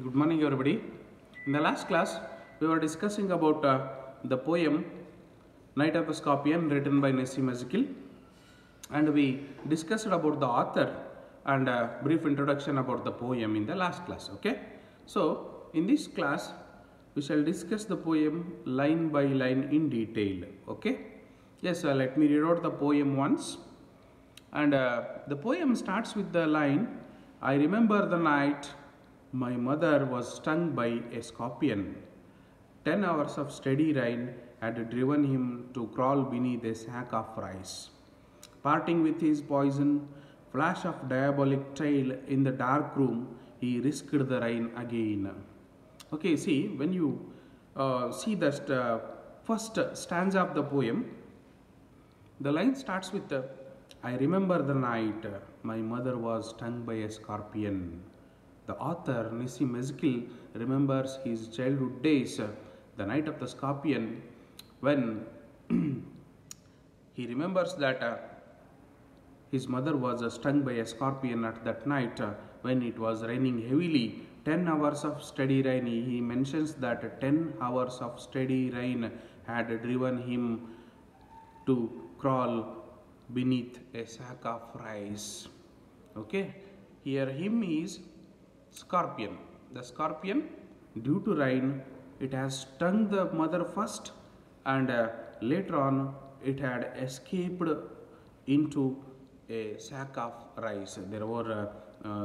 Good morning, everybody. In the last class, we were discussing about the poem Night of the Scorpion written by Nassim Ezekiel, and we discussed about the author and a brief introduction about the poem in the last class. Okay, so in this class, we shall discuss the poem line by line in detail. Okay, yes, let me read out the poem once. And the poem starts with the line, I remember the night my mother was stung by a scorpion. 10 hours of steady rain had driven him to crawl beneath a sack of rice. Parting with his poison, flash of diabolic tail in the dark room, he risked the rain again. Okay, see, when you see the first stanza of the poem, the line starts with I remember the night my mother was stung by a scorpion. The author Nassim Ezekiel remembers his childhood days, the night of the scorpion, when he remembers that his mother was stung by a scorpion at that night when it was raining heavily. 10 hours of steady rain. He mentions that 10 hours of steady rain had driven him to crawl beneath a sack of rice. Okay, here him is scorpion. The scorpion, due to rain, it has stung the mother first, and later on it had escaped into a sack of rice. There were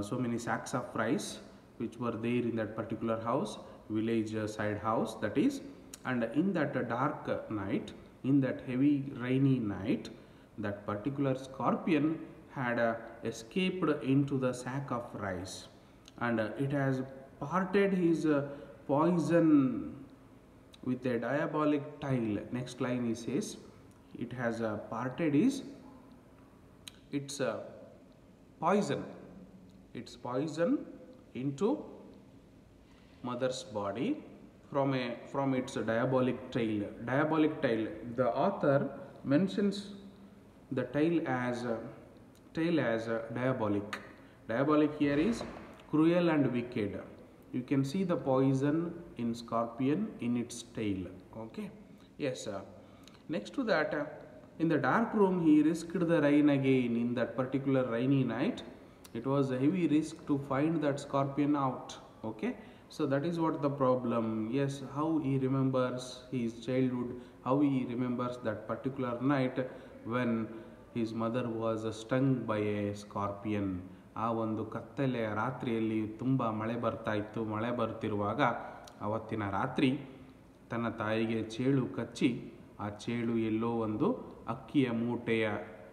so many sacks of rice which were there in that particular house, village side house that is, and in that dark night, in that heavy rainy night, that particular scorpion had escaped into the sack of rice, and it has parted his poison with a diabolic tail. Next line he says, it has parted his its poison into mother's body from its diabolic tail. Diabolic tail. The author mentions the tail as diabolic. Diabolic here is cruel and wicked. You can see the poison in scorpion in its tail. Okay. Yes. Next to that, in the dark room, he risked the rain again. In that particular rainy night, it was a heavy risk to find that scorpion out. Okay. So that is what the problem. Yes, how he remembers his childhood, how he remembers that particular night when his mother was stung by a scorpion. ಆ ಒಂದು ಕತ್ತಲೆಯ ರಾತ್ರಿಯಲ್ಲಿ ತುಂಬ ಮಳೆ ಬರ್ತಾ ಇತ್ತು. ಮಳೆ ಬರ್ತಿರುವಾಗ ಅವತ್ತಿನ ರಾತ್ರಿ ತನ್ನ ತಾಯಿಗೆ ಚೇಳು ಕಚ್ಚಿ ಆ ಚೇಳು ಎಲ್ಲೋ ಒಂದು ಅಕ್ಕಿಯ ಮೂಟೆಯ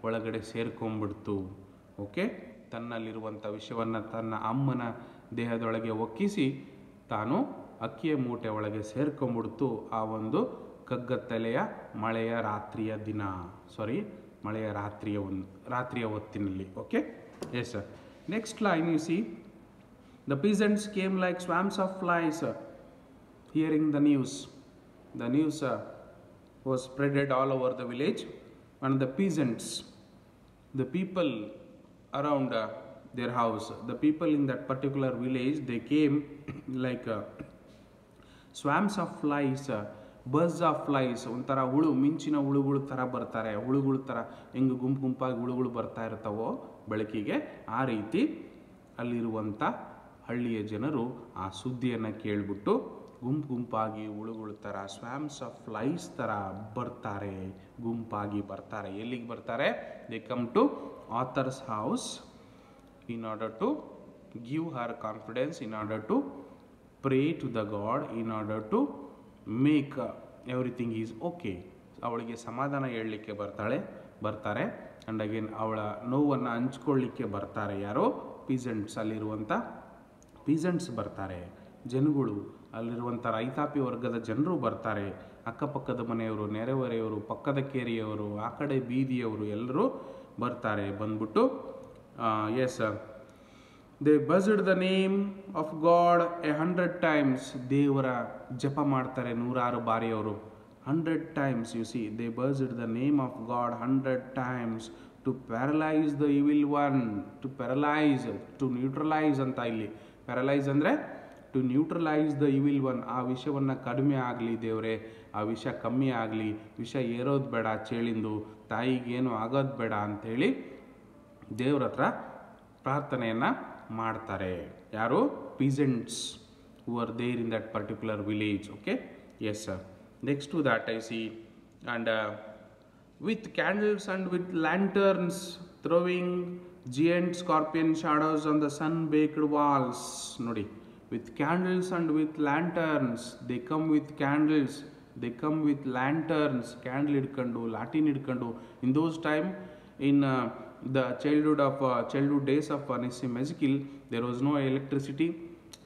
ಒಳಗಡೆ ಸೇರ್ಕೊಂಡ್ಬಿಡ್ತು. ಓಕೆ, ತನ್ನಲ್ಲಿರುವಂಥ ವಿಷವನ್ನು ತನ್ನ ಅಮ್ಮನ ದೇಹದೊಳಗೆ ಒಕ್ಕಿಸಿ ತಾನು ಅಕ್ಕಿಯ ಮೂಟೆ ಒಳಗೆ ಸೇರ್ಕೊಂಡ್ಬಿಡ್ತು ಆ ಒಂದು ಕಗ್ಗತ್ತಲೆಯ ಮಳೆಯ ರಾತ್ರಿಯ ದಿನ. ಮಳೆಯ ರಾತ್ರಿಯ ಹೊತ್ತಿನಲ್ಲಿ. Okay, yes sir. Next line you see, the peasants came like swarms of flies hearing the news. The news was spreaded all over the village, and the peasants, the people around their house, the people in that particular village, they came like swarms of flies, bus of flies, ಒಂಥರ ಮಿಂಚಿನ ಹುಳುಗಳು ಥರ ಬರ್ತಾರೆ. ಹುಳುಗಳು ಥರ ಹೆಂಗೆ ಗುಂಪಾಗಿ ಹುಳುಗಳು ಬರ್ತಾ ಇರ್ತಾವೋ ಬೆಳಕಿಗೆ, ಆ ರೀತಿ ಅಲ್ಲಿರುವಂಥ ಹಳ್ಳಿಯ ಜನರು ಆ ಸುದ್ದಿಯನ್ನು ಕೇಳಿಬಿಟ್ಟು ಗುಂಪಾಗಿ ಹುಳುಗಳ ಥರ, ಸ್ವಾಮ್ಸ್ ಆಫ್ ಫ್ಲೈಸ್ ಥರ ಬರ್ತಾರೆ, ಗುಂಪಾಗಿ ಬರ್ತಾರೆ. ಎಲ್ಲಿಗೆ ಬರ್ತಾರೆ? They come to author's house in order to give her confidence, in order to pray to the god, in order to make everything is okay. ಅವಳಿಗೆ ಸಮಾಧಾನ ಹೇಳಲಿಕ್ಕೆ ಬರ್ತಾರೆ. ಆ್ಯಂಡ್ ಅಗೇನ್ ಅವಳ ನೋವನ್ನು ಹಂಚ್ಕೊಳ್ಳಿಕ್ಕೆ ಬರ್ತಾರೆ. ಯಾರೋ ಪೀಸೆಂಟ್ಸ್, ಅಲ್ಲಿರುವಂಥ ಪೀಸೆಂಟ್ಸ್ ಬರ್ತಾರೆ, ಜನಗಳು, ಅಲ್ಲಿರುವಂಥ ರೈತಾಪಿ ವರ್ಗದ ಜನರು ಬರ್ತಾರೆ. ಅಕ್ಕಪಕ್ಕದ ಮನೆಯವರು, ನೆರೆಹೊರೆಯವರು, ಪಕ್ಕದ ಕೇರಿಯವರು, ಆ ಕಡೆ ಬೀದಿಯವರು ಎಲ್ಲರೂ ಬರ್ತಾರೆ. ಬಂದ್ಬಿಟ್ಟು yes, they buzzed the name of God 100 times. ದೇವರ ಜಪ ಮಾಡ್ತಾರೆ 100 ಬಾರಿ ಅವರು. 100 times you see, they buzzed the name of God 100 times to paralyze the evil one, to paralyze, to neutralize ಅಂತ ಇಲ್ಲಿ. ಪ್ಯಾರಲೈಸ್ ಅಂದರೆ to neutralise the evil one, ಆ ವಿಷವನ್ನು ಕಡಿಮೆ ಆಗಲಿ ದೇವರೇ, ಆ ವಿಷ ಕಮ್ಮಿ ಆಗಲಿ, ವಿಷ ಏರೋದು ಬೇಡ ಚೇಳಿಂದು, ತಾಯಿಗೇನು ಆಗೋದು ಬೇಡ ಅಂಥೇಳಿ ದೇವ್ರ ಹತ್ರ ಪ್ರಾರ್ಥನೆಯನ್ನು ಮಾಡ್ತಾರೆ. ಯಾರು? ಪೀಸೆಂಟ್ಸ್ who are there in that particular village. Okay, yes sir. Next to that I see, and with candles and with lanterns throwing giant scorpion shadows on the sun baked walls. Nodi, with candles and with lanterns, they come with candles, they come with lanterns, candle idkandu, latin idkandu. In those time, in the childhood days of Nissim Ezekiel, there was no electricity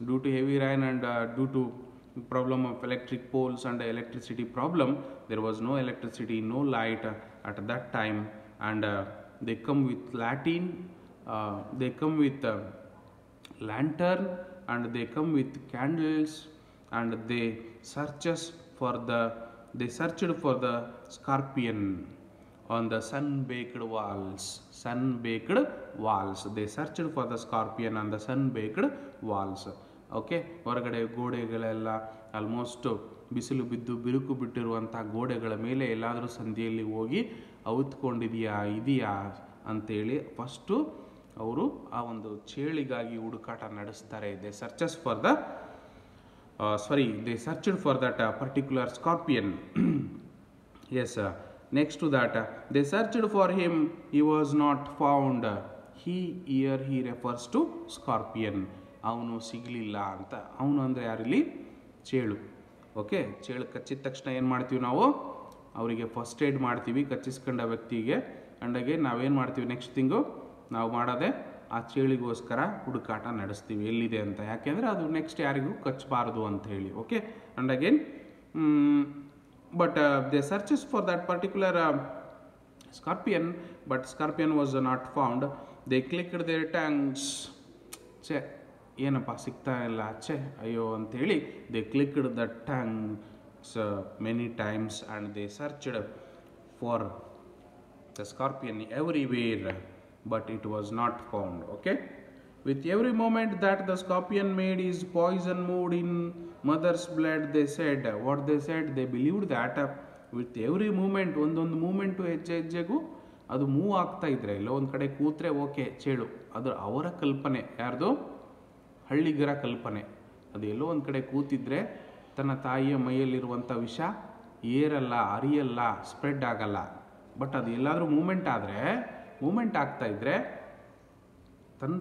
due to heavy rain, and due to problem of electric poles and electricity problem, there was no electricity, no light at that time, and they come with latin, they come with lantern, and they come with candles, and they searched for the scorpion on the sun-baked walls. They searched for the scorpion on the sun-baked walls. Okay, ಹೊರಗಡೆ ಗೋಡೆಗಳೆಲ್ಲ almost ಬಿಸಿಲು ಬಿದ್ದು ಬಿರುಕು ಬಿಟ್ಟಿರುವಂಥ ಗೋಡೆಗಳ ಮೇಲೆ ಎಲ್ಲಾದರೂ ಸಂಧಿಯಲ್ಲಿ ಹೋಗಿ ಇದೆಯಾ ಅಂತೇಳಿ ಫಸ್ಟು ಅವರು ಆ ಒಂದು ಚೇಳಿಗಾಗಿ ಹುಡುಕಾಟ ನಡೆಸ್ತಾರೆ. They searches for that particular scorpion. Yes, next to that they searched for him, he was not found. He refers to scorpion. ಅವನು ಸಿಗಲಿಲ್ಲ ಅಂತ. ಅವನು ಅಂದರೆ ಯಾರಿಲ್ಲಿ? ಚೇಳು. ಓಕೆ, ಚೇಳು ಕಚ್ಚಿದ ತಕ್ಷಣ ಏನು ಮಾಡ್ತೀವಿ ನಾವು? ಅವರಿಗೆ ಫಸ್ಟ್ ಏಡ್ ಮಾಡ್ತೀವಿ ಕಚ್ಚಿಸ್ಕೊಂಡ ವ್ಯಕ್ತಿಗೆ. ಅಂಡಾಗೆ ನಾವೇನು ಮಾಡ್ತೀವಿ? ನೆಕ್ಸ್ಟ್ ಥಿಂಗು ನಾವು ಮಾಡೋದೇ ಆ ಚೇಳಿಗೋಸ್ಕರ ಹುಡುಕಾಟ ನಡೆಸ್ತೀವಿ ಎಲ್ಲಿದೆ ಅಂತ. ಯಾಕೆಂದರೆ ಅದು ನೆಕ್ಸ್ಟ್ ಯಾರಿಗೂ ಕಚ್ಚಬಾರ್ದು ಅಂತ ಹೇಳಿ. Okay, and again but they searches for that particular scorpion, but scorpion was not found. They clicked their tongues. ಏನಪ್ಪ ಸಿಗ್ತಾ ಇಲ್ಲ, ಅಯ್ಯೋ ಅಂಥೇಳಿ they clicked the tongues many times and they searched for the scorpion everywhere, but it was not found. Okay, with every moment that the scorpion made his poison moved in mother's blood, they said what they said, they believed that with every moment, ಒಂದೊಂದು moment ಹೆಜ್ಜೆಗೂ ಅದು move ಆಗ್ತಾ ಇದ್ರೆ, ಇಲ್ಲ ಒಂದು ಕಡೆ ಕೂತ್ರೆ okay ಚೇಳು, ಅದು ಅವರ ಕಲ್ಪನೆ, ಯಾರ್ದು? ಹಳ್ಳಿಗರ ಕಲ್ಪನೆ. ಅದು ಎಲ್ಲೋ ಒಂದು ಕಡೆ ಕೂತಿದ್ರೆ ತನ್ನ ತಾಯಿಯ ಮೈಯಲ್ಲಿರುವಂಥ ವಿಷ ಏರಲ್ಲ, ಅರಿಯಲ್ಲ, ಸ್ಪ್ರೆಡ್ ಆಗಲ್ಲ. ಬಟ್ ಅದು ಎಲ್ಲಾದರೂ ಮೂಮೆಂಟ್ ಆಗ್ತಾ ಇದ್ರೆ ತನ್ನ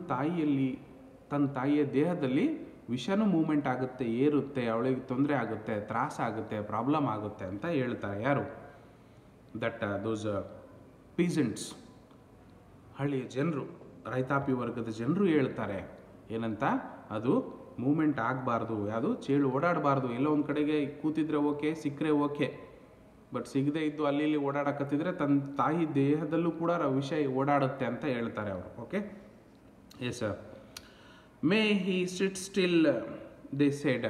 ತಾಯಿಯ ದೇಹದಲ್ಲಿ ವಿಷನೂ ಮೂಮೆಂಟ್ ಆಗುತ್ತೆ, ಏರುತ್ತೆ, ಅವಳಿಗೆ ತೊಂದರೆ ಆಗುತ್ತೆ, ತ್ರಾಸಾಗುತ್ತೆ, ಪ್ರಾಬ್ಲಮ್ ಆಗುತ್ತೆ ಅಂತ ಹೇಳ್ತಾರೆ. ಯಾರು? ದಟ್ ದೋಸ್ ಪೀಸೆಂಟ್ಸ್, ಹಳ್ಳಿಯ ಜನರು, ರೈತಾಪಿ ವರ್ಗದ ಜನರು ಹೇಳ್ತಾರೆ. ಏನಂತ? ಅದು ಮೂಮೆಂಟ್ ಆಗಬಾರ್ದು, ಯಾವುದು? ಚೇಳು ಓಡಾಡಬಾರ್ದು. ಎಲ್ಲೋ ಒಂದು ಕಡೆಗೆ ಕೂತಿದ್ರೆ ಓಕೆ, ಸಿಕ್ಕರೆ ಓಕೆ, ಬಟ್ ಸಿಗದೆ ಇದ್ದು ಅಲ್ಲಿ ಇಲ್ಲಿ ಓಡಾಡಕತ್ತಿದ್ರೆ ತನ್ನ ತಾಯಿ ದೇಹದಲ್ಲೂ ಕೂಡ ವಿಷ ಓಡಾಡುತ್ತೆ ಅಂತ ಹೇಳ್ತಾರೆ ಅವರು. Okay, yes sir. May he sit still, they said.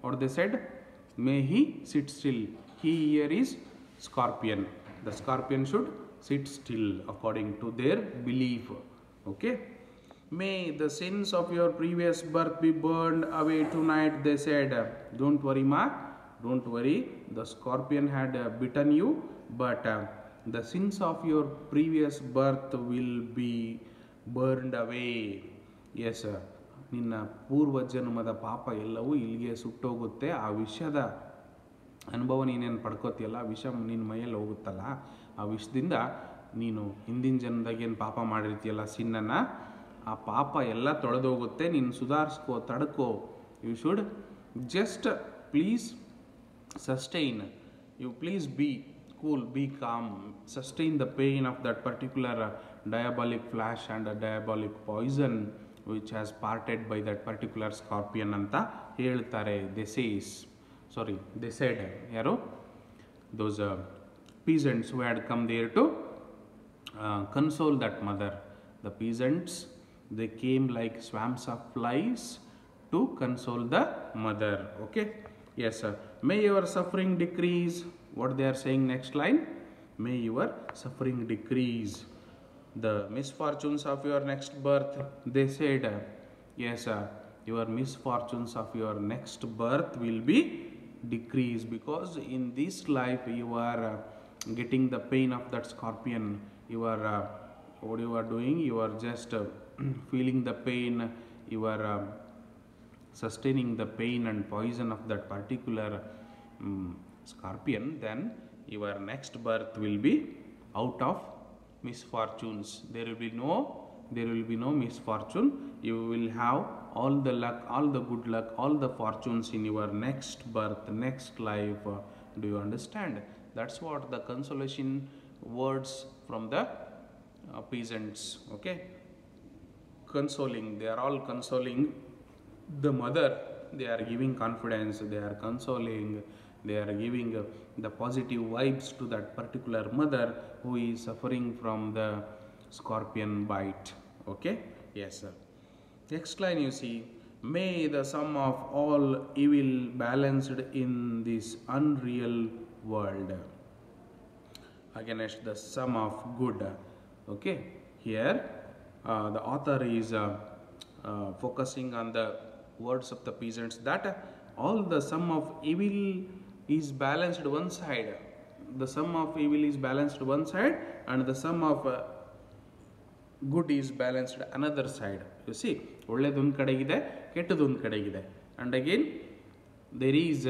What they said? May he sit still. He here is scorpion. The scorpion should sit still according to their belief. Okay, may the sins of your previous birth be burned away tonight, they said. Don't worry ma, don't worry, the scorpion had bitten you, but the sins of your previous birth will be burned away. Yes, ನಿನ್ನ ಪೂರ್ವ ಜನ್ಮದ ಪಾಪ ಎಲ್ಲವೂ ಇಲ್ಲಿಗೆ ಸುಟ್ಟೋಗುತ್ತೆ. ಆ ವಿಷದ ಅನುಭವ ನೀನೇನು ಪಡ್ಕೋತಿಯಲ್ಲ, ವಿಷ ನಿನ್ನ ಮೈಯಲ್ಲಿ ಹೋಗುತ್ತಲ್ಲ, ಆ ವಿಷದಿಂದ ನೀನು ಹಿಂದಿನ ಜನ್ಮದಾಗೇನು ಪಾಪ ಮಾಡಿರ್ತೀಯಲ್ಲ, ಸಿನ್ನನ್ನು, ಆ ಪಾಪ ಎಲ್ಲ ತೊಳೆದೋಗುತ್ತೆ. ನೀನು ಸುಧಾರಿಸ್ಕೋ, ತಡ್ಕೋ. You should just please sustain, you please be cool, be calm, sustain the pain of that particular diabolic flash and diabolic poison which has parted by that particular scorpion ಅಂತ ಹೇಳ್ತಾರೆ. They said. ಯಾರು? Those peasants who had come there to console that mother. The peasants, they came like swarms of flies to console the mother. Okay, yes sir. May your suffering decrease. What they are saying next line? May your suffering decrease. The misfortunes of your next birth, they said. Yes sir. your misfortunes of your next birth will be decreased, because in this life you are getting the pain of that scorpion. You are what you are doing, you are just feeling the pain, you are sustaining the pain and poison of that particular scorpion. Then your next birth will be out of misfortunes. There will be no misfortune. You will have all the luck, all the good luck, all the fortunes in your next birth, next life. Do you understand? That's what the consolation words from the peasants. Okay, consoling, they are all consoling the mother. They are giving confidence, they are consoling, they are giving the positive vibes to that particular mother who is suffering from the scorpion bite. Okay, yes sir. Next line you see, may the sum of all evil balanced in this unreal world against the sum of good. Okay, here the author is focusing on the words of the peasants, that all the sum of evil is balanced one side. The sum of evil is balanced one side, and the sum of good is balanced another side. You see, ಒಳ್ಳೆದೊಂದು ಕಡೆಗಿದೆ, ಕೆಟ್ಟದೊಂದು ಕಡೆಗಿದೆ. And again there is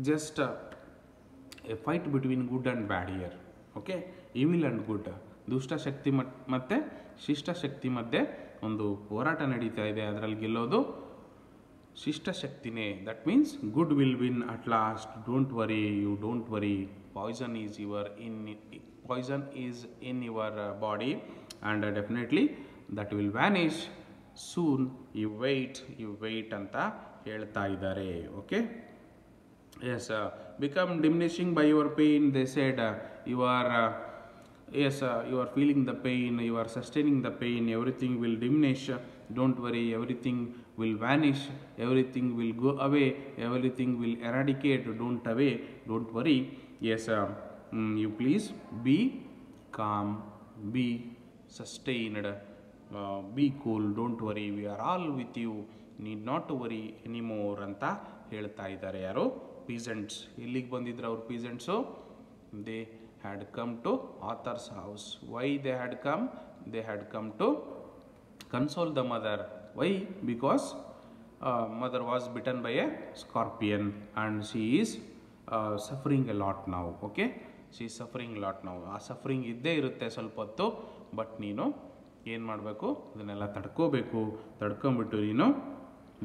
just a fight between good and bad here. Okay, evil and good, ದುಷ್ಟ ಶಕ್ತಿ ಮತ್ತು ಶಿಷ್ಟ ಶಕ್ತಿ ಮಧ್ಯೆ ಒಂದು ಹೋರಾಟ ನಡೀತಾ ಇದೆ. ಅದರಲ್ಲಿ ಗೆಲ್ಲೋದು ಶಿಷ್ಟ ಶಕ್ತಿನೇ. That means good will win at last. Don't worry, you don't worry. Poison is in your body and definitely that will vanish soon. You wait ಅಂತ ಹೇಳ್ತಾ ಇದ್ದಾರೆ. Okay, yes, become diminishing by your pain. They said you are you are feeling the pain, you are sustaining the pain, everything will diminish. Don't worry, everything will vanish, everything will go away, everything will eradicate. Don't worry. Yes, you please be calm, be sustained, be cool, don't worry, we are all with you, need not to worry anymore ಅಂತ ಹೇಳ್ತಾ ಇದ್ದಾರೆ. ಯಾರು? ಪೀಸೆಂಟ್ಸ್. ಇಲ್ಲಿಗೆ ಬಂದಿದ್ರು ಅವ್ರು peasants. They had come to author's house. Why they had come? They had come to console the mother. Why? Because mother was bitten by a scorpion and she is suffering a lot ನಾವು. Okay, she is suffering lot ನಾವು. ಆ suffering ಇದ್ದೇ ಇರುತ್ತೆ ಸ್ವಲ್ಪ ಹೊತ್ತು, but ನೀನು ಏನು ಮಾಡಬೇಕು? ಅದನ್ನೆಲ್ಲ ತಡ್ಕೊಂಬಿಟ್ಟು ನೀನು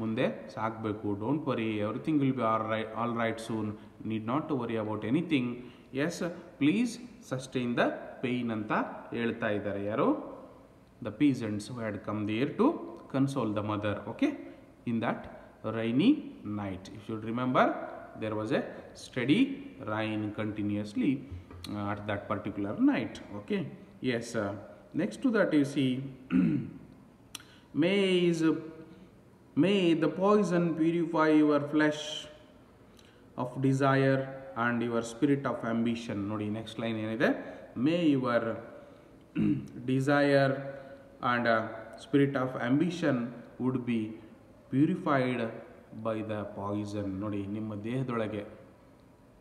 ಮುಂದೆ ಸಾಗಬೇಕು. Don't worry, everything will be all right soon, need not to worry about anything. Yes, please sustain the pain ಅಂತ ಹೇಳ್ತಾ ಇದ್ದಾರೆ. ಯಾರು? The peasants who had come there to console the mother. Okay, in that rainy night. You should remember there was a steady rain continuously at that particular night. Okay, yes. Next to that you see may the poison purify your flesh of desire and your spirit of ambition. Nodi next line enide, may your desire and spirit of ambition would be purified by the poison. ನೋಡಿ, ನಿಮ್ಮ ದೇಹದೊಳಗೆ,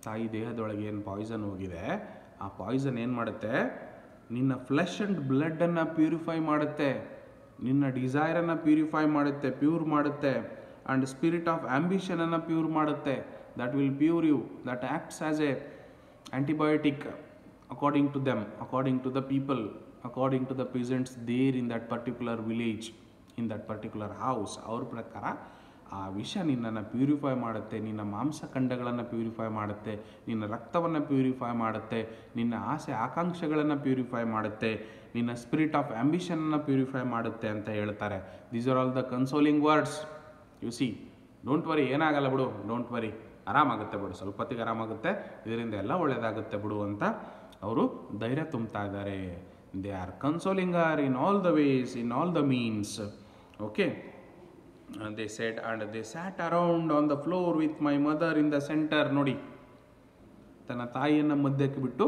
ತಾಯಿ ದೇಹದೊಳಗೆ ಏನು Poisson ಹೋಗಿದೆ, ಆ Poisson ಏನು ಮಾಡುತ್ತೆ? ನಿನ್ನ ಫ್ಲೆಶ್ ಆ್ಯಂಡ್ ಬ್ಲಡ್ಡನ್ನು ಪ್ಯೂರಿಫೈ ಮಾಡುತ್ತೆ, ನಿನ್ನ ಡಿಸೈರನ್ನು ಪ್ಯೂರಿಫೈ ಮಾಡುತ್ತೆ, ಪ್ಯೂರ್ ಮಾಡುತ್ತೆ. ಆ್ಯಂಡ್ ಸ್ಪಿರಿಟ್ ಆಫ್ ಆಂಬಿಷನನ್ನು ಪ್ಯೂರ್ ಮಾಡುತ್ತೆ. That will pure you, that acts as a antibiotic according to them, according to the people, according to the peasants there in that particular village, in that particular house. ಅವ್ರ ಪ್ರಕಾರ ಆ ವಿಷ ನಿನ್ನನ್ನು purify ಮಾಡುತ್ತೆ, ನಿನ್ನ ಮಾಂಸಖಂಡಗಳನ್ನು purify ಮಾಡುತ್ತೆ, ನಿನ್ನ ರಕ್ತವನ್ನು ಪ್ಯೂರಿಫೈ ಮಾಡುತ್ತೆ, ನಿನ್ನ ಆಸೆ ಆಕಾಂಕ್ಷೆಗಳನ್ನು ಪ್ಯೂರಿಫೈ ಮಾಡುತ್ತೆ, ನಿನ್ನ ಸ್ಪಿರಿಟ್ ಆಫ್ ಆಂಬಿಷನನ್ನು ಪ್ಯೂರಿಫೈ ಮಾಡುತ್ತೆ ಅಂತ ಹೇಳ್ತಾರೆ. These are all the consoling words. You see, don't worry, ಏನಾಗಲ್ಲ ಬಿಡು, ಡೋಂಟ್ ವರಿ, ಆರಾಮಾಗುತ್ತೆ ಬಿಡು, ಸ್ವಲ್ಪ ಹೊತ್ತಿಗೆ ಆರಾಮಾಗುತ್ತೆ, ಇದರಿಂದ ಎಲ್ಲ ಒಳ್ಳೆಯದಾಗುತ್ತೆ ಬಿಡು ಅಂತ ಅವರು ಧೈರ್ಯ ತುಂಬ್ತಾ ಇದ್ದಾರೆ. They are consoling are in all the ways, in all the means. Okay, they said, and they sat around on the floor with my mother in the center. ನೋಡಿ, ತನ್ನ ತಾಯಿಯನ್ನು ಮಧ್ಯಕ್ಕೆ ಬಿಟ್ಟು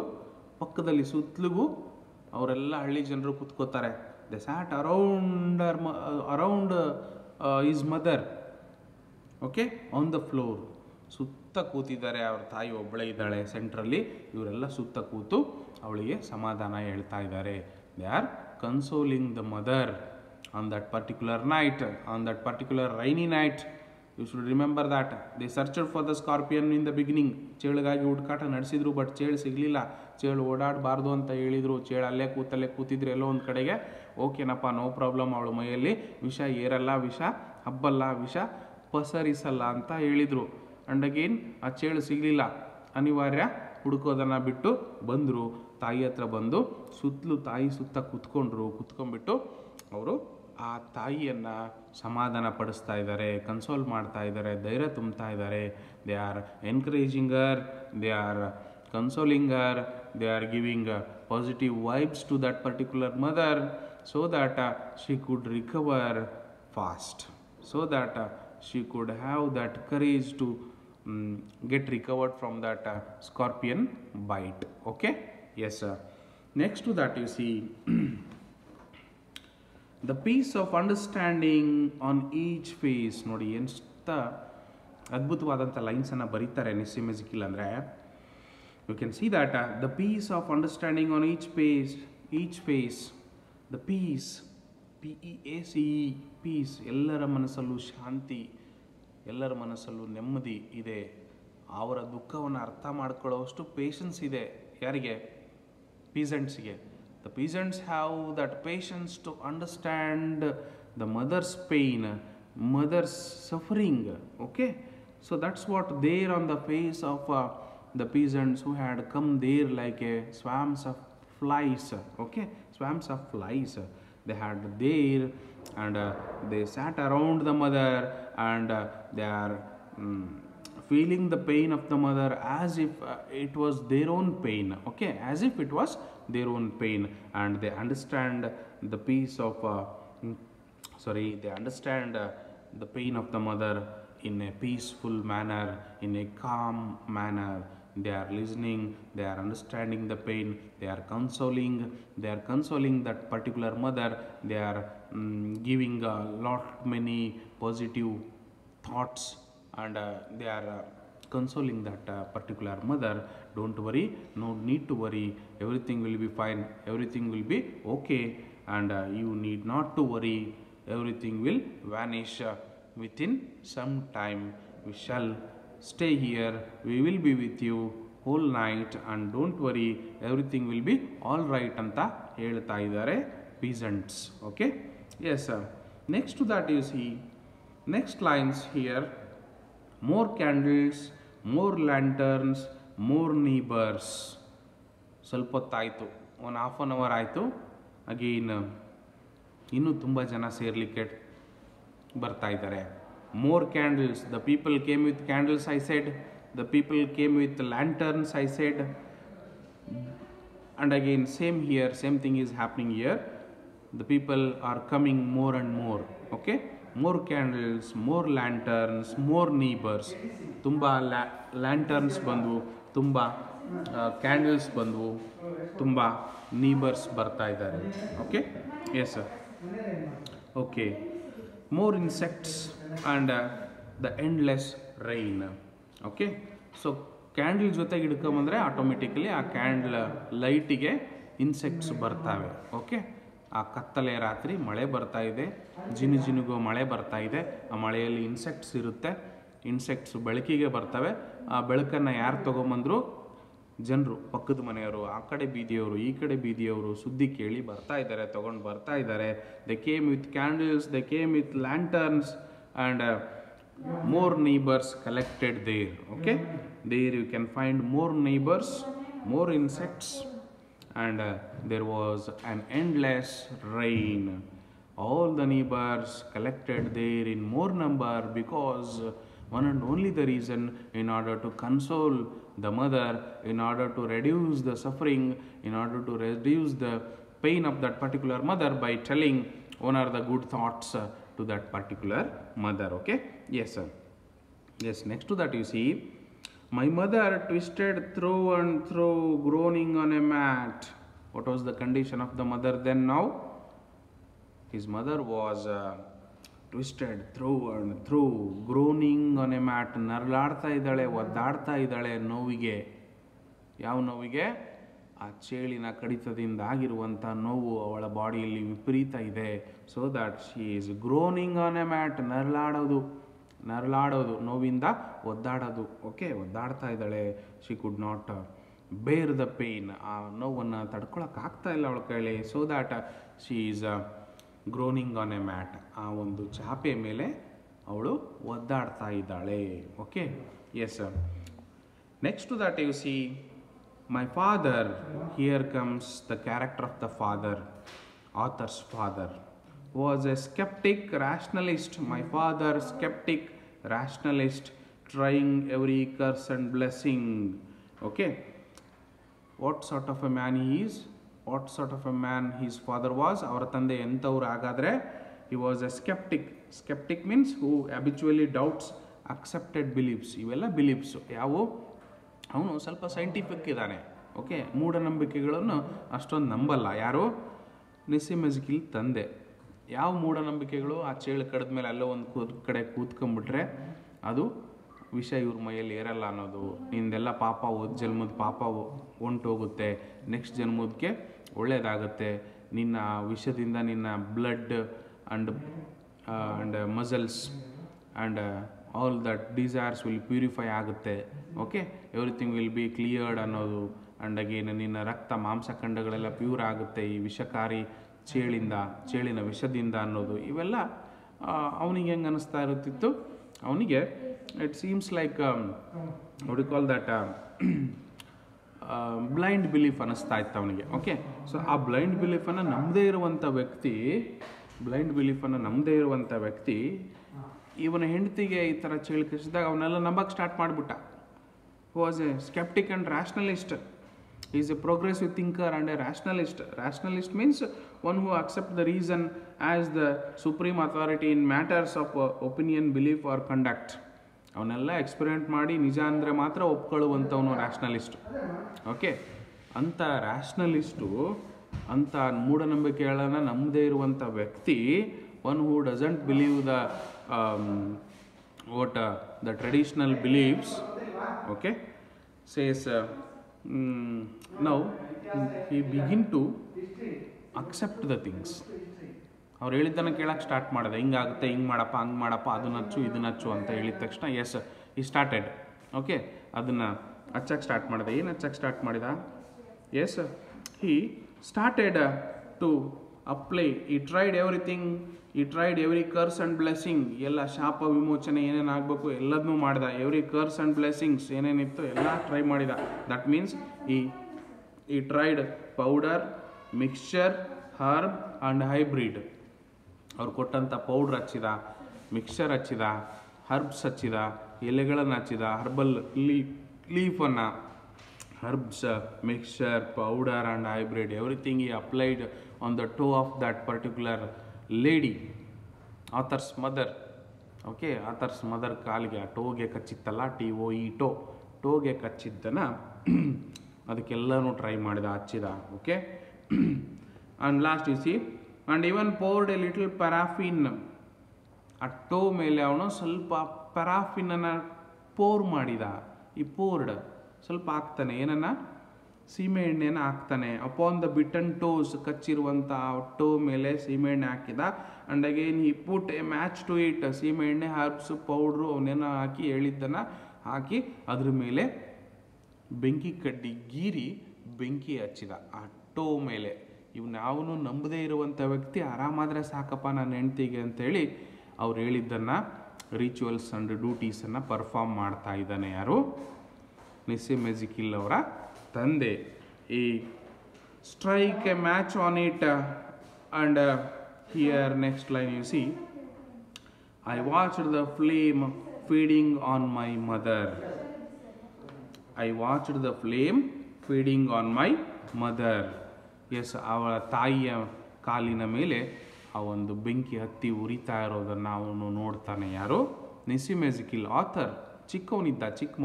ಪಕ್ಕದಲ್ಲಿ ಸುತ್ತಲಿಗೂ ಅವರೆಲ್ಲ ಹಳ್ಳಿ ಜನರು ಕೂತ್ಕೋತಾರೆ. they sat around his mother, okay, on the floor. ಸುತ್ತ ಕೂತಿದ್ದಾರೆ, ಅವ್ರ ತಾಯಿ ಒಬ್ಬಳೇ ಇದ್ದಾಳೆ ಸೆಂಟ್ರಲ್ಲಿ, ಇವರೆಲ್ಲ ಸುತ್ತ ಕೂತು ಅವಳಿಗೆ ಸಮಾಧಾನ ಹೇಳ್ತಾ ಇದ್ದಾರೆ. They are consoling the mother on that particular night, on that particular rainy night. You should remember that they searched for the scorpion in the beginning. ಚೇಳಿಗಾಗಿ ಹುಡುಕಾಟ ನಡೆಸಿದ್ರು, ಬಟ್ ಚೇಳು ಸಿಗಲಿಲ್ಲ. ಚೇಳು ಓಡಾಡಬಾರ್ದು ಅಂತ ಹೇಳಿದರು. ಚೇಳು ಅಲ್ಲೇ ಕೂತಿದ್ರು ಎಲ್ಲೋ ಒಂದು ಕಡೆಗೆ. ಓಕೆನಪ್ಪ, ನೋ ಪ್ರಾಬ್ಲಮ್, ಅವಳ ಮೈಯಲ್ಲಿ ವಿಷ ಏರಲ್ಲ, ವಿಷ ಹಬ್ಬಲ್ಲ, ವಿಷ ಪಸರಿಸಲ್ಲ ಅಂತ ಹೇಳಿದರು. ಆ್ಯಂಡ್ ಅಗೇನ್ ಆ ಚೇಳು ಸಿಗಲಿಲ್ಲ, ಅನಿವಾರ್ಯ ಹುಡುಕೋದನ್ನು ಬಿಟ್ಟು ಬಂದರು. ತಾಯಿ ಹತ್ರ ಬಂದು ಸುತ್ತಲೂ ತಾಯಿ ಸುತ್ತ ಕುತ್ಕೊಂಡ್ಬಿಟ್ಟು ಅವರು ಆ ತಾಯಿಯನ್ನು ಸಮಾಧಾನ ಪಡಿಸ್ತಾ ಇದ್ದಾರೆ, ಕನ್ಸೋಲ್ ಮಾಡ್ತಾ ಇದ್ದಾರೆ, ಧೈರ್ಯ ತುಂಬ್ತಾ ಇದ್ದಾರೆ. They are encouraging her, they are consoling her, they are giving positive vibes to that particular mother so that she could recover fast, so that she could have that courage to get recovered from that scorpion bite. Okay, yes sir. Next to that you see the piece of understanding on each face. ನೋಡಿ ಎಂತ ಅದ್ಭುತವಾದಂಥ ಲೈನ್ಸನ್ನು ಬರೀತಾರೆ ನಿಸ್ಸಿಮೆಜಿಕಲ್ ಅಂದರೆ. You can see that the peace of understanding on each face, the peace, PEACE, peace. ಎಲ್ಲರ ಮನಸ್ಸಲ್ಲೂ ಶಾಂತಿ, ಎಲ್ಲರ ಮನಸ್ಸಲ್ಲೂ ನೆಮ್ಮದಿ ಇದೆ. ಅವರ ದುಃಖವನ್ನು ಅರ್ಥ ಮಾಡ್ಕೊಳ್ಳೋಷ್ಟು ಪೇಷನ್ಸ್ ಇದೆ. ಯಾರಿಗೆ? ಪೀಸೆಂಟ್ಸ್ಗೆ. The peasants have that patience to understand the mother's pain, mother's suffering. Okay, so that's what there on the face of the peasants who had come there like a swarms of flies. Okay, swarms of flies they had there, and they sat around the mother, and they are feeling the pain of the mother as if it was their own pain. Okay, as if it was their own pain, and they understand the peace of they understand the pain of the mother in a peaceful manner, in a calm manner. They are listening, they are understanding the pain, they are consoling that particular mother. They are giving a lot many positive thoughts, and they are consoling that particular mother. Don't worry, no need to worry, everything will be fine, everything will be okay, and you need not to worry, everything will vanish within some time. We shall stay here, we will be with you whole night, and don't worry, everything will be all right anta ಹೇಳ್ತಾ ಇದ್ದಾರೆ peasants. Okay, yes sir. Next to that you see next lines here, more candles, more lanterns, more neighbors. ಸ್ವಲ್ಪ ಹೊತ್ತಾಯಿತು, ಒಂದು half an hour ಆಯಿತು. Again ಇನ್ನೂ ತುಂಬ ಜನ ಸೇರ್ಲಿಕ್ಕೆ ಬರ್ತಾ ಇದ್ದಾರೆ. More candles, the people came with candles, I said. The people came with lanterns, I said. And again same here, same thing is happening here. The people are coming more and more. Okay, more candles, more lanterns, more neighbors. Tumba lanterns ಬಂದವು, ತುಂಬ candles ಬಂದವು, ತುಂಬ neighbors ಬರ್ತಾ ಇದ್ದಾರೆ. Okay, yes sir. Okay, more insects and the endless rain. Okay, so candle ಜೊತೆಗೆ ಹಿಡ್ಕೊಂಬಂದರೆ automatically ಆ candle ಲೈಟಿಗೆ insects ಬರ್ತವೆ. Okay, ಆ ಕತ್ತಲೆ ರಾತ್ರಿ ಮಳೆ ಬರ್ತಾ ಇದೆ, ಜಿನುಗೋ ಮಳೆ ಬರ್ತಾ ಇದೆ. ಆ ಮಳೆಯಲ್ಲಿ ಇನ್ಸೆಕ್ಟ್ಸ್ ಇರುತ್ತೆ, ಇನ್ಸೆಕ್ಟ್ಸ್ ಬೆಳಕಿಗೆ ಬರ್ತವೆ. ಆ ಬೆಳಕನ್ನು ಯಾರು ತೊಗೊಂಬಂದರು? ಜನರು, ಪಕ್ಕದ ಮನೆಯವರು, ಆ ಕಡೆ ಬೀದಿಯವರು, ಈ ಕಡೆ ಬೀದಿಯವರು ಸುದ್ದಿ ಕೇಳಿ ಬರ್ತಾ ಇದ್ದಾರೆ, ತೊಗೊಂಡು ಬರ್ತಾ ಇದ್ದಾರೆ. They came with candles, they came with lanterns, and more neighbors collected there. Okay, there you can find more neighbors, more insects, and there was an endless rain. All the neighbors collected there in more number, because one and only the reason, in order to console the mother, in order to reduce the suffering, in order to reduce the pain of that particular mother, by telling one of the good thoughts to that particular mother. Okay, yes sir. Yes, next to that you see, my mother twisted through and through, groaning on a mat. What was the condition of the mother then? Now his mother was twisted through and through, groaning on a mat, ನರಳಾಡ್ತಾ ಇದ್ದಾಳೆ, ಒದ್ದಾಡ್ತಾ ಇದ್ದಾಳೆ ನೋವಿಗೆ. ಯಾವ ನೋವಿಗೆ? ಆ ಚೇಳಿನ ಕಡಿತದಿಂದ ಆಗಿರುವಂಥ ನೋವು ಅವಳ ಬಾಡಿಯಲ್ಲಿ ವಿಪರೀತ ಇದೆ. So that she is groaning on a mat, ನರಳಾಡೋದು ನೋವಿಂದ ಒದ್ದಾಡೋದು. ಓಕೆ, ಒದ್ದಾಡ್ತಾ ಇದ್ದಾಳೆ. She could not bear the pain, ಆ ನೋವನ್ನು ತಡ್ಕೊಳಕ್ಕಾಗ್ತಾ ಇಲ್ಲ ಅವಳ ಕೈಲಿ. So that she is groaning on a mat, ಆ ಒಂದು ಚಾಪೆ ಮೇಲೆ ಅವಳು ಒದ್ದಾಡ್ತಾ ಇದ್ದಾಳೆ. Okay, yes. Next to that you see my father. Here comes the character of the father. Author's father was a skeptic rationalist. My father, skeptic rationalist, trying every curse and blessing. Okay, what sort of a man he is, what sort of a man his father was. Our tande entavuru agadre, he was a skeptic means who habitually doubts accepted beliefs. Ivella beliefs yavu, ಅವನು ಸ್ವಲ್ಪ scientific ಇದ್ದಾನೆ. Okay, ಮೂಢನಂಬಿಕೆಗಳನ್ನು ಅಷ್ಟೊಂದು ನಂಬಲ್ಲ. ಯಾರು? ನಿಸ್ಸಿಮ್ ಎಝೆಕಿಯಲ್ ತಂದೆ. ಯಾವ ಮೂಢನಂಬಿಕೆಗಳು? ಆ ಚೇಳು ಕಡಿದ ಮೇಲೆ ಅಲ್ಲೋ ಒಂದು ಕಡೆ ಕೂತ್ಕೊಂಡ್ಬಿಟ್ರೆ ಅದು ವಿಷ ಇವ್ರ ಮೈಯಲ್ಲಿ ಏರಲ್ಲ ಅನ್ನೋದು, ನಿಂದೆಲ್ಲ ಪಾಪ ಜನ್ಮದ ಪಾಪ ಹೊಂಟೋಗುತ್ತೆ, ನೆಕ್ಸ್ಟ್ ಜನ್ಮದಕ್ಕೆ ಒಳ್ಳೆಯದಾಗುತ್ತೆ, ನಿನ್ನ ವಿಷದಿಂದ ನಿನ್ನ blood and muscles and all that desires will purify ಆಗುತ್ತೆ. Okay, everything will be cleared ಅನ್ನೋದು. ಆ್ಯಂಡ್ ಅಗೇನ್ ನಿನ್ನ ರಕ್ತ ಮಾಂಸಖಂಡಗಳೆಲ್ಲ ಪ್ಯೂರ್ ಆಗುತ್ತೆ ಈ ವಿಷಕಾರಿ ಚೇಳಿನ ವಿಷದಿಂದ ಅನ್ನೋದು. ಇವೆಲ್ಲ ಅವನಿಗೆ ಹೆಂಗೆ ಅನ್ನಿಸ್ತಾ ಇರುತ್ತಿತ್ತು? ಅವನಿಗೆ it seems like what you call that blind belief ಅನ್ನಿಸ್ತಾ ಇತ್ತು ಅವನಿಗೆ. ಓಕೆ, ಸೊ ಆ ಬ್ಲೈಂಡ್ ಬಿಲೀಫನ್ನು ನಮ್ಮದೇ ಇರುವಂಥ ವ್ಯಕ್ತಿ ಇವನ ಹೆಂಡತಿಗೆ ಈ ಥರ ಚೇಳು ಕಚ್ಚಿದಾಗ ಅವನ್ನೆಲ್ಲ ನಂಬಕ್ಕೆ ಸ್ಟಾರ್ಟ್ ಮಾಡಿಬಿಟ್ಟ. Who was a sceptic and rationalist. Is a progressive thinker and a rationalist. Rationalist means one who accept the reason as the supreme authority in matters of opinion, belief or conduct. ಅವನ್ನೆಲ್ಲ experiment ಮಾಡಿ ನಿಜ ಅಂದರೆ ಮಾತ್ರ ಒಪ್ಕೊಳ್ಳುವಂಥವನು ರ್ಯಾಷನಲಿಸ್ಟು. Okay, ಅಂಥ ರ್ಯಾಷನಲಿಸ್ಟು, ಅಂಥ ಮೂಢನಂಬಿಕೆಗಳನ್ನು ನಂಬದೇ ಇರುವಂಥ ವ್ಯಕ್ತಿ, one who doesn't believe the traditional beliefs, okay, says now he begin to accept the things. ಅವ್ರು ಹೇಳಿದ್ದನ್ನು ಕೇಳಕ್ಕೆ ಸ್ಟಾರ್ಟ್ ಮಾಡಿದೆ. ಹಿಂಗಾಗುತ್ತೆ, ಹಿಂಗೆ ಮಾಡಪ್ಪ, ಹಂಗೆ ಮಾಡಪ್ಪ, ಅದನ್ನ ಹಚ್ಚು ಇದನ್ನ ಹಚ್ಚು ಅಂತ ಹೇಳಿದ ತಕ್ಷಣ ಎಸ್ ಈ ಸ್ಟಾರ್ಟೆಡ್. ಓಕೆ, ಅದನ್ನು ಹಚ್ಚಕ್ಕೆ ಸ್ಟಾರ್ಟ್ ಮಾಡಿದೆ. ಏನು ಹಚ್ಚಕ್ಕೆ ಸ್ಟಾರ್ಟ್ ಮಾಡಿದ? Yes, he started to apply. He tried everything, he tried every curse and blessing, ಎಲ್ಲ ಶಾಪ ವಿಮೋಚನೆ ಏನೇನು ಆಗಬೇಕು ಎಲ್ಲದನ್ನೂ ಮಾಡಿದ. ಎವ್ರಿ ಕರ್ಸ್ ಆ್ಯಂಡ್ ಬ್ಲೆಸ್ಸಿಂಗ್ಸ್ ಏನೇನಿತ್ತು ಎಲ್ಲ ಟ್ರೈ ಮಾಡಿದ. That means he tried powder, mixture, herb and hybrid. ಅವ್ರು ಕೊಟ್ಟಂಥ ಪೌಡ್ರ್ ಹಚ್ಚಿದ, ಮಿಕ್ಸ್ಚರ್ ಹಚ್ಚಿದ, ಹರ್ಬ್ಸ್ ಹಚ್ಚಿದ, ಎಲೆಗಳನ್ನು ಹಚ್ಚಿದ, herbal ಲೀಫನ್ನು, herbs, mixture, powder and hybrid, everything he applied on the toe of that particular lady, author's mother. Okay, author's mother ಕಾಲಿಗೆ, ಆ ಟೋಗೆ ಕಚ್ಚಿತ್ತಲ್ಲ, TOE ಟೋಗೆ ಕಚ್ಚಿದ್ದನ್ನು ಅದಕ್ಕೆಲ್ಲನೂ try ಮಾಡಿದ, ಹಚ್ಚಿದ. Okay, and last U C and even poured A little paraffin. ಆ ಟೋ ಮೇಲೆ ಅವನು ಸ್ವಲ್ಪ ಪ್ಯಾರಾಫಿನನ್ನು four ಮಾಡಿದ. ಈ ಪೋರ್ಡ್ ಸ್ವಲ್ಪ ಹಾಕ್ತಾನೆ, ಏನನ್ನ? ಸೀಮೆ ಎಣ್ಣೆನ ಹಾಕ್ತಾನೆ. ಅಪಾನ್ ದ ಬಿಟನ್ ಟೋಸ್, ಕಚ್ಚಿರುವಂಥ ಟೋ ಮೇಲೆ ಸೀಮೆ ಎಣ್ಣೆ ಹಾಕಿದ. And again he put a match to it. ಸೀಮೆ ಎಣ್ಣೆ, ಹರ್ಬ್ಸ್, ಪೌಡ್ರು ಅವನ್ನೇನೋ ಹಾಕಿ ಹೇಳಿದ್ದನ್ನು ಹಾಕಿ ಅದ್ರ ಮೇಲೆ ಬೆಂಕಿ ಕಡ್ಡಿ ಗೀರಿ ಬೆಂಕಿ ಹಚ್ಚಿದ ಆ ಟೋ ಮೇಲೆ. ಇವನ್ಯಾವನು ನಂಬದೇ ಇರುವಂಥ ವ್ಯಕ್ತಿ ಆರಾಮಾದರೆ ಸಾಕಪ್ಪ ನನ್ನ ಹೆಂಡ್ತಿಗೆ ಅಂತೇಳಿ ಅವ್ರು ಹೇಳಿದ್ದನ್ನು, ರಿಚುವಲ್ಸ್ ಆ್ಯಂಡ್ ಡ್ಯೂಟೀಸನ್ನು ಪರ್ಫಾರ್ಮ್ ಮಾಡ್ತಾ ಇದ್ದಾನೆ. ಯಾರು? ನಿಸ್ಸಿಮ್ ಎಝೆಕಿಯಲ್ ಅವರ ತಂದೆ. He strike a match on it and here next line you see, I watched the flame feeding on my mother. I watched the flame feeding on my mother. Yes, ಅವಳ ತಾಯಿಯ ಕಾಲಿನ ಮೇಲೆ ಆ ಒಂದು ಬೆಂಕಿ ಹತ್ತಿ ಉರಿತಾ ಇರೋದನ್ನು ಅವನು ನೋಡ್ತಾನೆ. ಯಾರು? ನಿಸ್ಸಿಮ್ ಎಝೆಕಿಯಲ್. ಆಥರ್ ಚಿಕ್ಕವನಿದ್ದ, ಚಿಕ್ಕ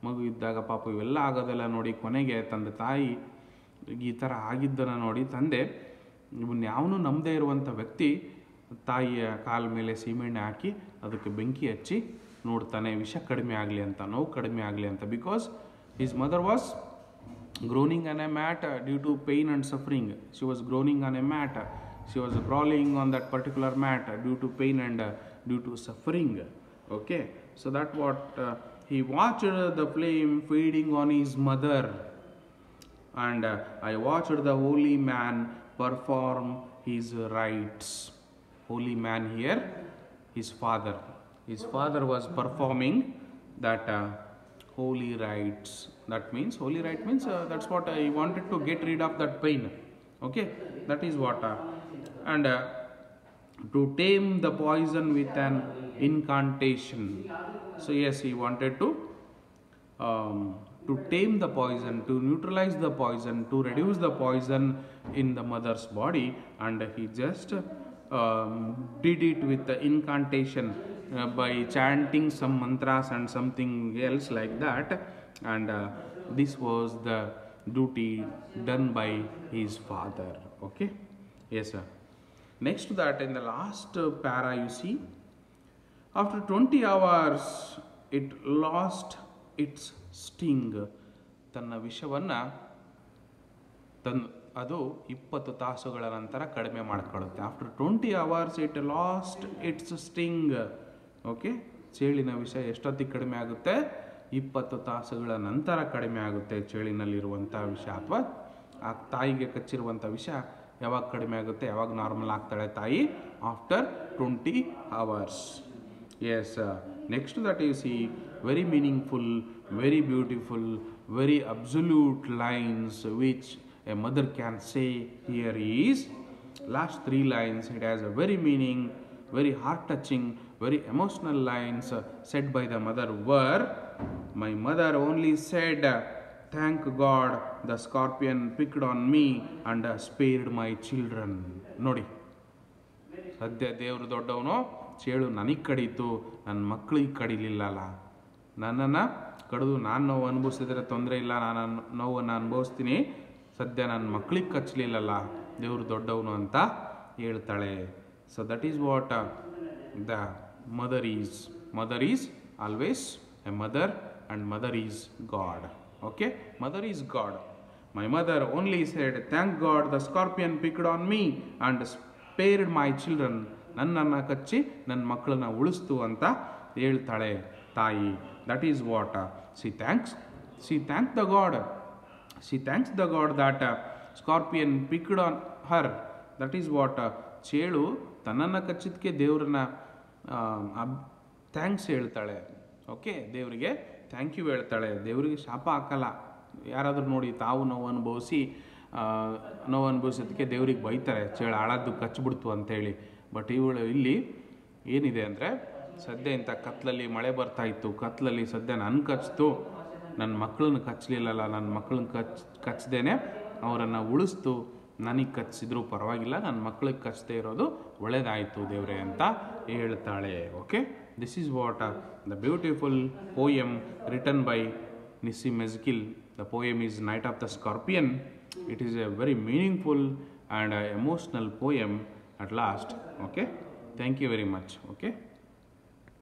ಮಗು ಇದ್ದಾಗ ಪಾಪ ಇವೆಲ್ಲ ಆಗೋದೆಲ್ಲ ನೋಡಿ ಕೊನೆಗೆ ತಂದೆ ತಾಯಿ ಈ ಥರ ಆಗಿದ್ದನ್ನು ನೋಡಿ ತಂದೆ, ಇವನ್ನ ಯಾವನು ನಂಬದೇ ಇರುವಂಥ ವ್ಯಕ್ತಿ ತಾಯಿಯ ಕಾಲ ಮೇಲೆ ಸೀಮೆಣ್ಣೆ ಹಾಕಿ ಅದಕ್ಕೆ ಬೆಂಕಿ ಹಚ್ಚಿ ನೋಡ್ತಾನೆ ವಿಷ ಕಡಿಮೆ ಆಗಲಿ ಅಂತ, ನೋವು ಕಡಿಮೆ ಆಗಲಿ ಅಂತ. Because his mother was groaning on a mat due to pain and suffering. She was groaning on a mat. She was crawling on that particular mat due to pain and due to suffering. Okay, so that what he watched the flame feeding on his mother, and I watched the holy man perform his rites. Holy man here, his father. His father was performing that holy rites. That means holy rite means that's what I wanted to get rid of that pain. Okay, that is what and to tame the poison with an incantation. So yes, he wanted to tame the poison, to neutralize the poison, to reduce the poison in the mother's body, and he just did it with the incantation by chanting some mantras and something else like that, and this was the duty done by his father. Okay, yes sir. Next to that, in the last para you see, after 20 hours it lost its sting. ತನ್ನ ವಿಷವನ್ನ ಅದು 20 ತಾಸುಗಳ ನಂತರ ಕಡಿಮೆ ಮಾಡ್ಕೊಳ್ಳುತ್ತೆ. After 20 hours it lost its sting. Okay, ಚೇಳಿನ ವಿಷ ಎಷ್ಟೊತ್ತಿಗೆ ಕಡಿಮೆ ಆಗುತ್ತೆ? 20 ತಾಸುಗಳ ನಂತರ ಕಡಿಮೆ ಆಗುತ್ತೆ ಚೇಳಿನಲ್ಲಿರುವಂಥ ವಿಷ, ಅಥವಾ ಆ ತಾಯಿಗೆ ಕಚ್ಚಿರುವಂಥ ವಿಷ ಯಾವಾಗ ಕಡಿಮೆ ಆಗುತ್ತೆ, ಯಾವಾಗ ನಾರ್ಮಲ್ ಆಗ್ತಾಳೆ ತಾಯಿ? After 20 hours. Yes, next to that you see very meaningful, very beautiful, very absolute lines which a mother can say. Here is last 3 lines. It has a very meaning, very heart touching, very emotional lines said by the mother, were my mother only said, thank God the scorpion picked on me and spared my children. ನೋಡಿ, ಸದ್ಯ ದೇವರು ದೊಡ್ಡವನು, ಚೇಳು ನನಗೆ ಕಡೀತು, ನನ್ನ ಮಕ್ಕಳಿಗೆ ಕಡಿಲಿಲ್ಲಲ್ಲ. ನನ್ನನ್ನು ಕಡಿದು ನಾನು ನೋವು ಅನುಭವಿಸಿದ್ರೆ ತೊಂದರೆ ಇಲ್ಲ, ನಾನು ನೋವನ್ನು ಅನುಭವಿಸ್ತೀನಿ, ಸದ್ಯ ನನ್ನ ಮಕ್ಕಳಿಗೆ ಕಚ್ಚಲಿಲ್ಲಲ್ಲ, ದೇವರು ದೊಡ್ಡವನು ಅಂತ ಹೇಳ್ತಾಳೆ. So that is what the mother is. Mother is always A mother and mother is God. Okay, mother is God. My mother only said, thank God the scorpion picked on me and spared my children. ನನ್ನನ್ನು ಕಚ್ಚಿ ನನ್ನ ಮಕ್ಕಳನ್ನ ಉಳಿಸ್ತು ಅಂತ ಹೇಳ್ತಾಳೆ ತಾಯಿ. That is what she thanks the God. She thanks the God that scorpion picked on her. That is what ಚೇಳು ತನ್ನನ್ನು ಕಚ್ಚಿದಕ್ಕೆ ದೇವ್ರನ್ನ thanks ಹೇಳ್ತಾಳೆ. ಓಕೆ, ದೇವರಿಗೆ ಥ್ಯಾಂಕ್ ಯು ಹೇಳ್ತಾಳೆ, ದೇವರಿಗೆ ಶಾಪ ಹಾಕಲ್ಲ. ಯಾರಾದರೂ ನೋಡಿ ತಾವು ನೋವು ಅನುಭವಿಸೋದಕ್ಕೆ ದೇವ್ರಿಗೆ ಬೈತಾರೆ, ಚೇಳು ಹಾಳಾದ್ದು ಕಚ್ಚಿಬಿಡ್ತು ಅಂತೇಳಿ. ಬಟ್ ಇವಳು ಇಲ್ಲಿ ಏನಿದೆ ಅಂದರೆ, ಸದ್ಯ ಇಂಥ ಕತ್ಲಲ್ಲಿ ಮಳೆ ಬರ್ತಾಯಿತ್ತು, ಕತ್ಲಲ್ಲಿ ಸದ್ಯ ನನ್ನ ಕಚ್ಚಿತು, ನನ್ನ ಮಕ್ಕಳನ್ನ ಕಚ್ಚಲಿಲ್ಲಲ್ಲ, ನನ್ನ ಮಕ್ಕಳನ್ನ ಕಚ್ಚದೇನೆ ಅವರನ್ನು ಉಳಿಸ್ತು, ನನಗೆ ಕಚ್ಚಿದ್ರು ಪರವಾಗಿಲ್ಲ, ನನ್ನ ಮಕ್ಕಳಿಗೆ ಕಚ್ಚದೇ ಇರೋದು ಒಳ್ಳೆಯದಾಯಿತು ದೇವರೇ ಅಂತ ಹೇಳ್ತಾಳೆ. Okay, this is what the beautiful poem written by Nissim Ezekiel. The poem is Night of the Scorpion. It is a very meaningful and emotional poem at last. Okay, thank you very much. Okay.